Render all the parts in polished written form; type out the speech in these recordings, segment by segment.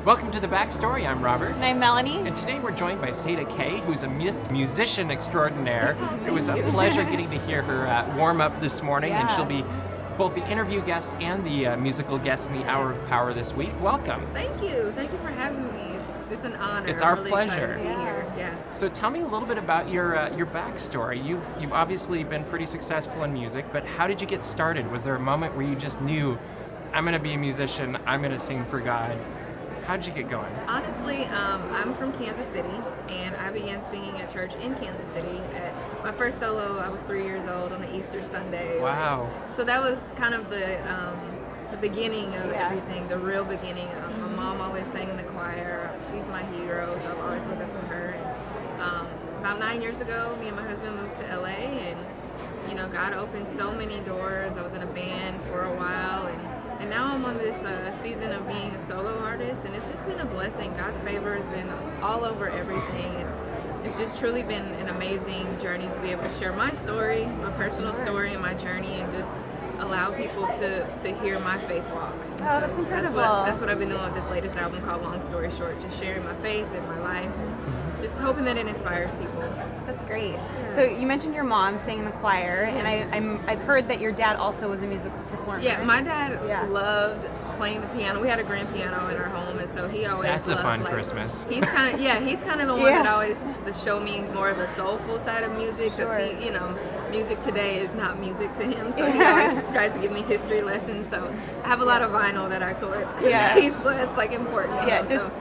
Welcome to The Backstory. I'm Robert. And I'm Melanie. And today we're joined by Sada K, who's a musician extraordinaire. It was a pleasure getting to hear her warm up this morning, and she'll be both the interview guest and the musical guest in the Hour of Power this week. Welcome. Thank you. Thank you for having me. It's an honor. It's our really pleasure. To be here. Yeah. So tell me a little bit about your backstory. You've obviously been pretty successful in music, but how did you get started? Was there a moment where you just knew, I'm going to be a musician, I'm going to sing for God? How did you get going? Honestly, I'm from Kansas City, and I began singing at church in Kansas City. At my first solo, I was 3 years old on an Easter Sunday. Wow. So that was kind of the beginning of everything, the real beginning. My mom always sang in the choir. She's my hero, so I've always looked up to her. And, about 9 years ago, me and my husband moved to LA, and God opened so many doors. I was in a band for a while, and now I'm on this season of being a solo artist, and it's just been a blessing. God's favor has been all over everything. And it's just truly been an amazing journey to be able to share my story, my personal story, and my journey, and just allow people to hear my faith walk. Oh, that's incredible. That's what I've been doing with this latest album called Long Story Short, just sharing my faith and my life, and just hoping that it inspires people. That's great. Yeah. So you mentioned your mom sang in the choir, and I've heard that your dad also was a musical performer. Yeah, my dad loved playing the piano. We had a grand piano in our home, and so he always That's loved, a fun Christmas. He's kind of the one that always show me more of the soulful side of music, because he, music today is not music to him, so he always tries to give me history lessons. So I have a lot of vinyl that I collect, because it's like important.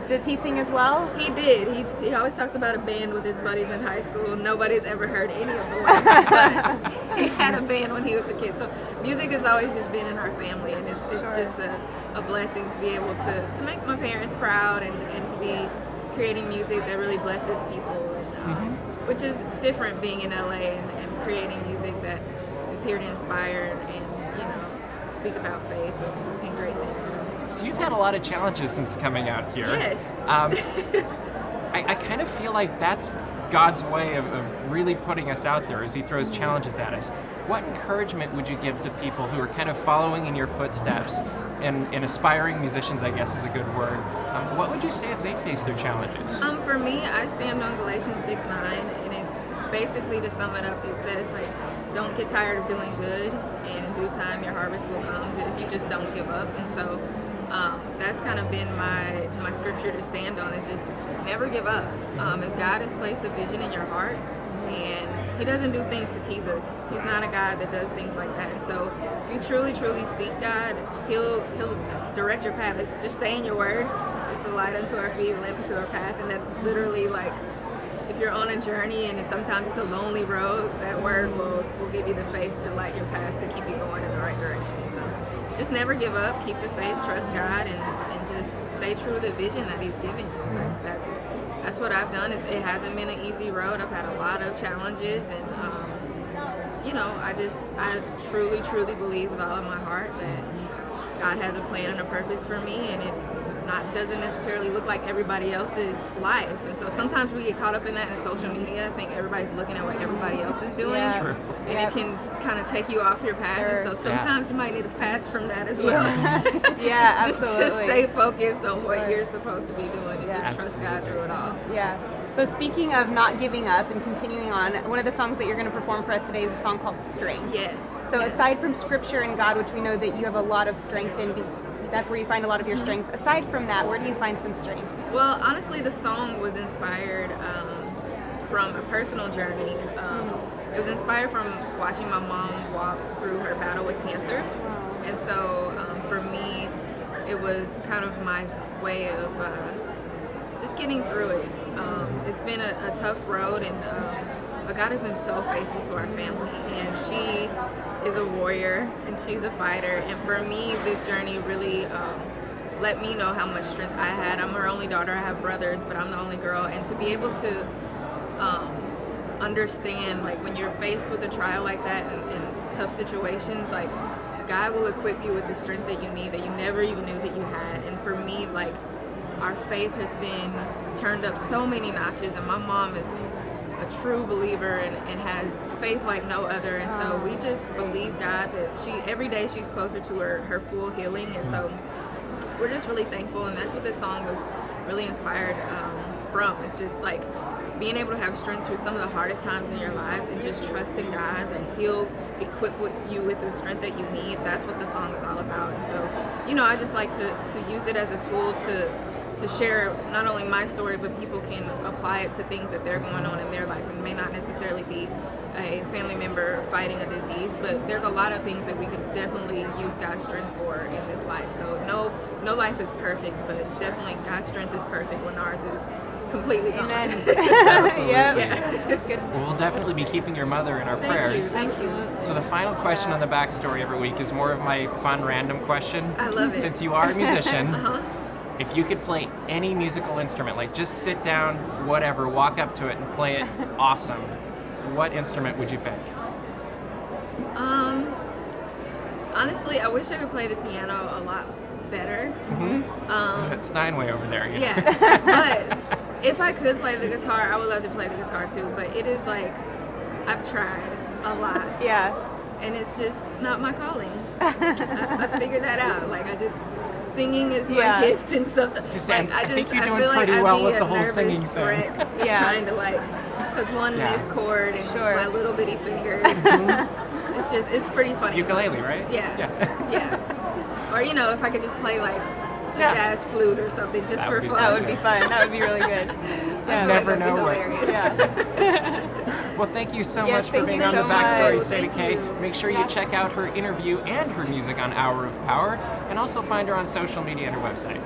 Does he sing as well? He did. He always talks about a band with his buddies in high school. Nobody's ever heard any of the words, but he had a band when he was a kid. So music has always just been in our family, and it's just a blessing to be able to make my parents proud, and to be creating music that really blesses people, and, which is different being in LA and creating music that is here to inspire and speak about faith and great things. So you've had a lot of challenges since coming out here. Yes. I kind of feel like that's God's way of really putting us out there as he throws challenges at us. What encouragement would you give to people who are kind of following in your footsteps, and aspiring musicians, I guess is a good word? What would you say as they face their challenges? For me, I stand on Galatians 6:9, and it's basically, to sum it up, it says, don't get tired of doing good, and in due time your harvest will come if you just don't give up. And so that's kind of been my scripture to stand on, is just never give up. If God has placed a vision in your heart, and he doesn't do things to tease us. He's not a God that does things like that. And so if you truly, truly seek God, he'll direct your path. It's just stay in your word. It's the light unto our feet, lamp unto our path. And that's literally like, if you're on a journey and sometimes it's a lonely road, that word will give you the faith to light your path, to keep you going in the right direction. So just never give up, keep the faith, trust God, and just stay true to the vision that he's given you. That's what I've done. It hasn't been an easy road. I've had a lot of challenges, and I truly, truly believe with all of my heart that God has a plan and a purpose for me, and it doesn't necessarily look like everybody else's life. And so sometimes we get caught up in that in social media. I think everybody's looking at what everybody else is doing, and it can kind of take you off your path. And so sometimes you might need to fast from that as well. Just absolutely. to stay focused on what you're supposed to be doing, and just trust God through it all. So speaking of not giving up and continuing on, one of the songs that you're going to perform for us today is a song called Strength. Yes. So aside from scripture and God, which we know that you have a lot of strength in, that's where you find a lot of your strength. Aside from that, where do you find some strength? Well, honestly, the song was inspired from a personal journey. It was inspired from watching my mom walk through her battle with cancer. And so for me, it was kind of my way of just getting through it. It's been a tough road, but God has been so faithful to our family, and she is a warrior and she's a fighter. And for me, this journey really let me know how much strength I had. I'm her only daughter. I have brothers, but I'm the only girl. And to be able to understand, when you're faced with a trial like that and tough situations, God will equip you with the strength that you need, that you never even knew that you had. And for me, our faith has been turned up so many notches, and my mom is a true believer and has faith like no other. And so we just believe God that every day she's closer to her full healing. And so we're just really thankful, and that's what this song was really inspired from. It's just like being able to have strength through some of the hardest times in your lives, and just trusting God that He'll equip you with the strength that you need. That's what the song is all about. And so, you know, I just like to use it as a tool to share not only my story, but people can apply it to things that they're going on in their life. It may not necessarily be a family member fighting a disease, but there's a lot of things that we could definitely use God's strength for in this life. So no life is perfect, but definitely God's strength is perfect when ours is completely gone. Absolutely. Yeah. Well, we'll definitely be keeping your mother in our prayers. Thank you. So the final question on the backstory every week is more of my fun random question. I love it. Since you are a musician, Uh-huh. if you could play any musical instrument, like just sit down, whatever, walk up to it and play it awesome, what instrument would you pick? Honestly, I wish I could play the piano a lot better. That's Steinway over there. Yeah, but if I could play the guitar, I would love to play the guitar too. But it is like, I've tried a lot. Yeah. And it's just not my calling. I figured that out. Like, singing is my gift and stuff. Suzanne, Like, I think you're I doing feel like pretty I'd well be with a the whole nervous singing thing. wreck just trying to because one miss chord and my little bitty fingers. It's pretty funny. Ukulele, right? Yeah. Or, you know, if I could just play like a jazz flute or something just for fun. That would be fun. That would be really good. You never know what. Yeah. Well, thank you so Yes, much for thank being you on so the Backstory, much. Sada Thank K. you. Make sure you check out her interview and her music on Hour of Power, and also find her on social media and her website.